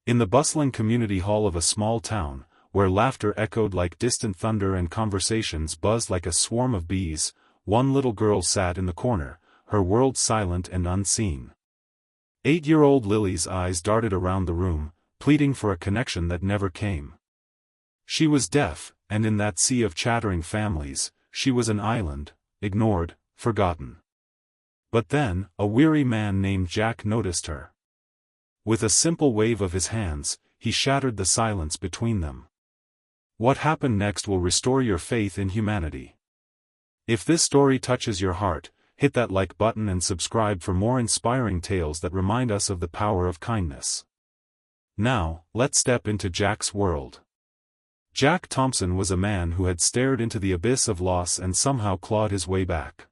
In the bustling community hall of a small town, where laughter echoed like distant thunder and conversations buzzed like a swarm of bees, one little girl sat in the corner, her world silent and unseen. 8-year-old Lily's eyes darted around the room, pleading for a connection that never came. She was deaf, and in that sea of chattering families, she was an island, ignored, forgotten. But then, a weary man named Jack noticed her. With a simple wave of his hands, he shattered the silence between them. What happened next will restore your faith in humanity. If this story touches your heart, hit that like button and subscribe for more inspiring tales that remind us of the power of kindness. Now, let's step into Jack's world. Jack Thompson was a man who had stared into the abyss of loss and somehow clawed his way back.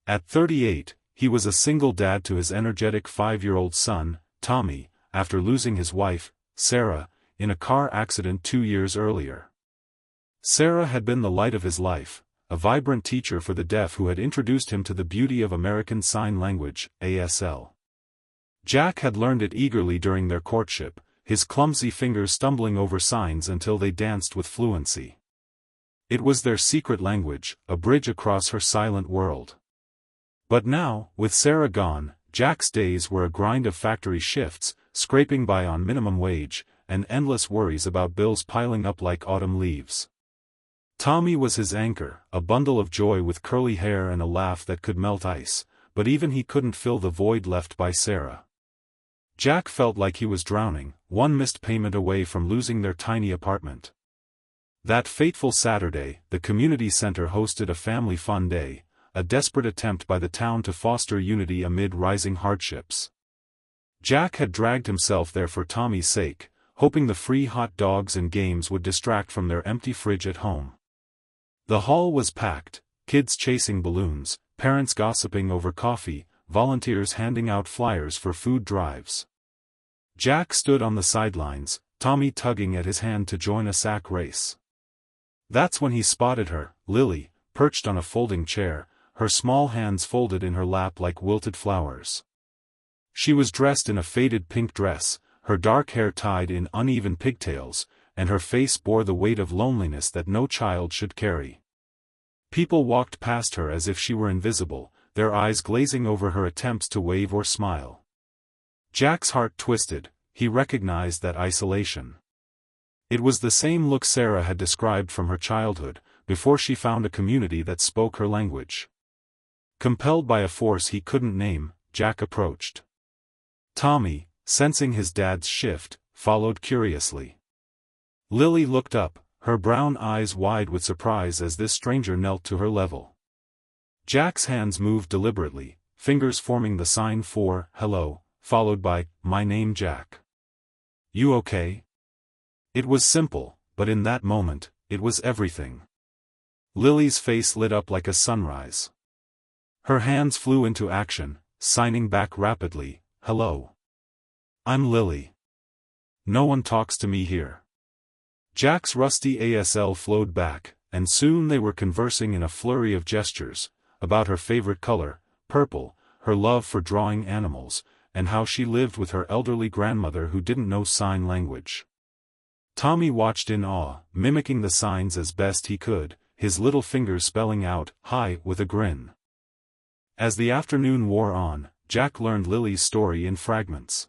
At 38, he was a single dad to his energetic 5-year-old son, Tommy, after losing his wife, Sarah, in a car accident 2 years earlier. Sarah had been the light of his life, a vibrant teacher for the deaf who had introduced him to the beauty of American Sign Language, ASL. Jack had learned it eagerly during their courtship, his clumsy fingers stumbling over signs until they danced with fluency. It was their secret language, a bridge across her silent world. But now, with Sarah gone, Jack's days were a grind of factory shifts, scraping by on minimum wage, and endless worries about bills piling up like autumn leaves. Tommy was his anchor, a bundle of joy with curly hair and a laugh that could melt ice, but even he couldn't fill the void left by Sarah. Jack felt like he was drowning, one missed payment away from losing their tiny apartment. That fateful Saturday, the community center hosted a family fun day, a desperate attempt by the town to foster unity amid rising hardships. Jack had dragged himself there for Tommy's sake, hoping the free hot dogs and games would distract from their empty fridge at home. The hall was packed, kids chasing balloons, parents gossiping over coffee, volunteers handing out flyers for food drives. Jack stood on the sidelines, Tommy tugging at his hand to join a sack race. That's when he spotted her, Lily, perched on a folding chair, her small hands folded in her lap like wilted flowers. She was dressed in a faded pink dress, her dark hair tied in uneven pigtails, and her face bore the weight of loneliness that no child should carry. People walked past her as if she were invisible, their eyes glazing over her attempts to wave or smile. Jack's heart twisted, he recognized that isolation. It was the same look Sarah had described from her childhood, before she found a community that spoke her language. Compelled by a force he couldn't name, Jack approached. Tommy, sensing his dad's shift, followed curiously. Lily looked up, her brown eyes wide with surprise as this stranger knelt to her level. Jack's hands moved deliberately, fingers forming the sign for hello, followed by, my name Jack. You okay? It was simple, but in that moment, it was everything. Lily's face lit up like a sunrise. Her hands flew into action, signing back rapidly, hello. I'm Lily. No one talks to me here. Jack's rusty ASL flowed back, and soon they were conversing in a flurry of gestures, about her favorite color, purple, her love for drawing animals, and how she lived with her elderly grandmother who didn't know sign language. Tommy watched in awe, mimicking the signs as best he could, his little fingers spelling out, hi, with a grin. As the afternoon wore on, Jack learned Lily's story in fragments.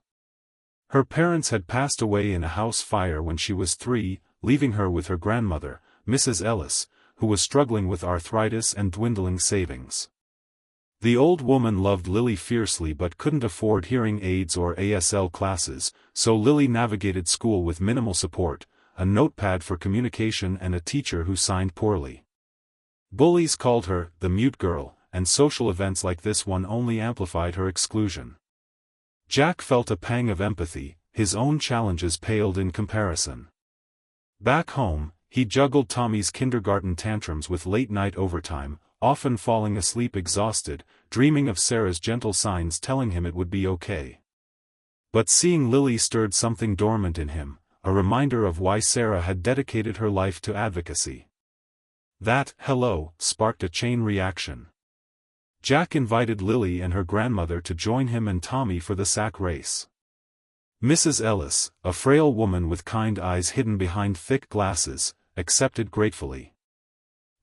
Her parents had passed away in a house fire when she was 3, leaving her with her grandmother, Mrs. Ellis, who was struggling with arthritis and dwindling savings. The old woman loved Lily fiercely but couldn't afford hearing aids or ASL classes, so Lily navigated school with minimal support, a notepad for communication and a teacher who signed poorly. Bullies called her the mute girl, and social events like this one only amplified her exclusion. Jack felt a pang of empathy, his own challenges paled in comparison. Back home, he juggled Tommy's kindergarten tantrums with late-night overtime, often falling asleep exhausted, dreaming of Sarah's gentle signs telling him it would be okay. But seeing Lily stirred something dormant in him, a reminder of why Sarah had dedicated her life to advocacy. That hello sparked a chain reaction. Jack invited Lily and her grandmother to join him and Tommy for the sack race. Mrs. Ellis, a frail woman with kind eyes hidden behind thick glasses, accepted gratefully.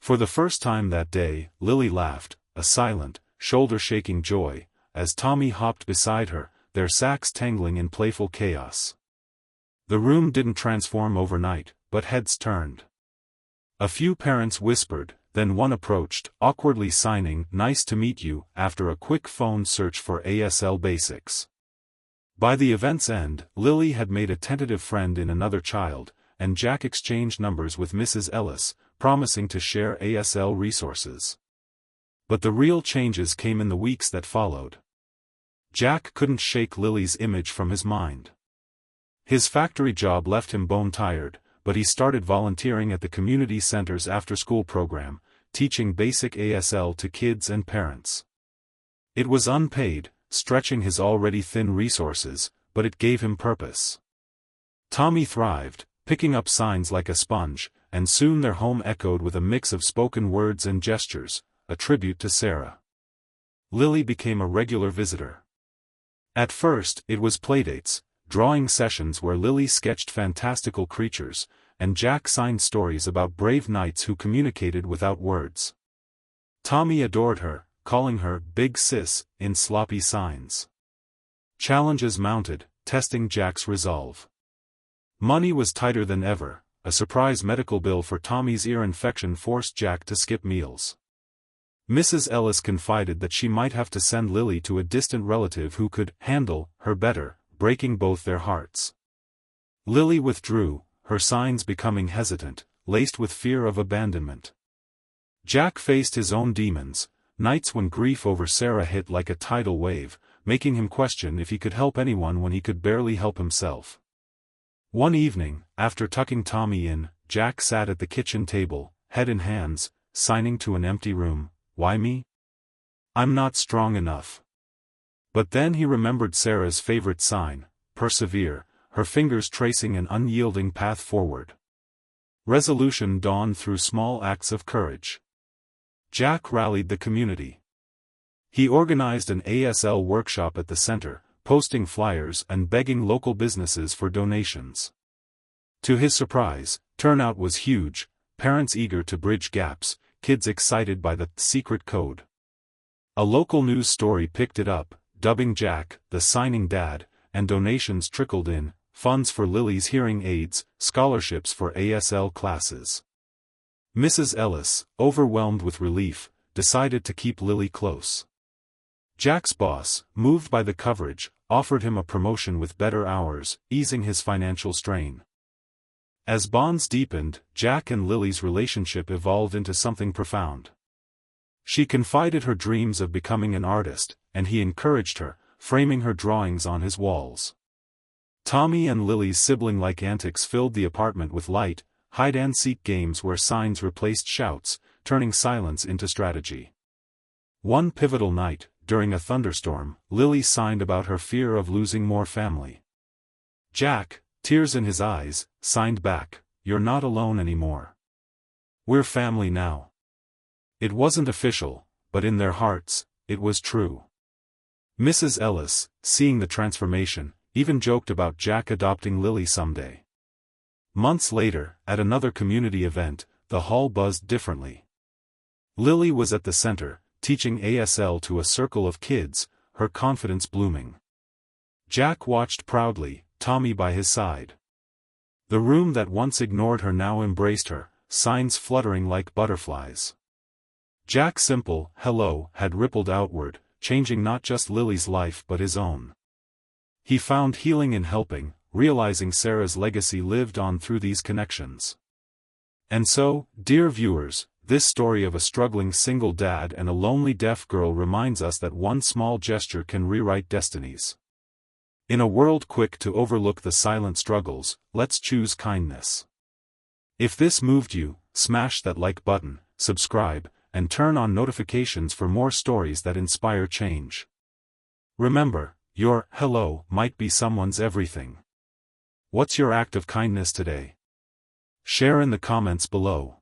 For the first time that day, Lily laughed, a silent, shoulder-shaking joy, as Tommy hopped beside her, their sacks tangling in playful chaos. The room didn't transform overnight, but heads turned. A few parents whispered, then one approached, awkwardly signing "Nice to meet you" after a quick phone search for ASL basics. By the event's end, Lily had made a tentative friend in another child, and Jack exchanged numbers with Mrs. Ellis, promising to share ASL resources. But the real changes came in the weeks that followed. Jack couldn't shake Lily's image from his mind. His factory job left him bone-tired, but he started volunteering at the community center's after-school program, teaching basic ASL to kids and parents. It was unpaid, stretching his already thin resources, but it gave him purpose. Tommy thrived, picking up signs like a sponge, and soon their home echoed with a mix of spoken words and gestures, a tribute to Sarah. Lily became a regular visitor. At first, it was playdates, drawing sessions where Lily sketched fantastical creatures, and Jack signed stories about brave knights who communicated without words. Tommy adored her, calling her "Big Sis" in sloppy signs. Challenges mounted, testing Jack's resolve. Money was tighter than ever. A surprise medical bill for Tommy's ear infection forced Jack to skip meals. Mrs. Ellis confided that she might have to send Lily to a distant relative who could handle her better, breaking both their hearts. Lily withdrew, her signs becoming hesitant, laced with fear of abandonment. Jack faced his own demons, nights when grief over Sarah hit like a tidal wave, making him question if he could help anyone when he could barely help himself. One evening, after tucking Tommy in, Jack sat at the kitchen table, head in hands, signing to an empty room. "Why me? I'm not strong enough." But then he remembered Sarah's favorite sign, persevere, her fingers tracing an unyielding path forward. Resolution dawned through small acts of courage. Jack rallied the community. He organized an ASL workshop at the center, posting flyers and begging local businesses for donations. To his surprise, turnout was huge, parents eager to bridge gaps, kids excited by the secret code. A local news story picked it up, dubbing Jack the signing dad, and donations trickled in, funds for Lily's hearing aids, scholarships for ASL classes. Mrs. Ellis, overwhelmed with relief, decided to keep Lily close. Jack's boss, moved by the coverage, offered him a promotion with better hours, easing his financial strain. As bonds deepened, Jack and Lily's relationship evolved into something profound. She confided her dreams of becoming an artist, and he encouraged her, framing her drawings on his walls. Tommy and Lily's sibling-like antics filled the apartment with light, hide-and-seek games where signs replaced shouts, turning silence into strategy. One pivotal night, during a thunderstorm, Lily signed about her fear of losing more family. Jack, tears in his eyes, signed back, "You're not alone anymore. We're family now." It wasn't official, but in their hearts, it was true. Mrs. Ellis, seeing the transformation, even joked about Jack adopting Lily someday. Months later, at another community event, the hall buzzed differently. Lily was at the center, teaching ASL to a circle of kids, her confidence blooming. Jack watched proudly, Tommy by his side. The room that once ignored her now embraced her, signs fluttering like butterflies. Jack's simple "hello" had rippled outward, changing not just Lily's life but his own. He found healing in helping, realizing Sarah's legacy lived on through these connections. And so, dear viewers, this story of a struggling single dad and a lonely deaf girl reminds us that one small gesture can rewrite destinies. In a world quick to overlook the silent struggles, let's choose kindness. If this moved you, smash that like button, subscribe, and turn on notifications for more stories that inspire change. Remember, your hello might be someone's everything. What's your act of kindness today? Share in the comments below.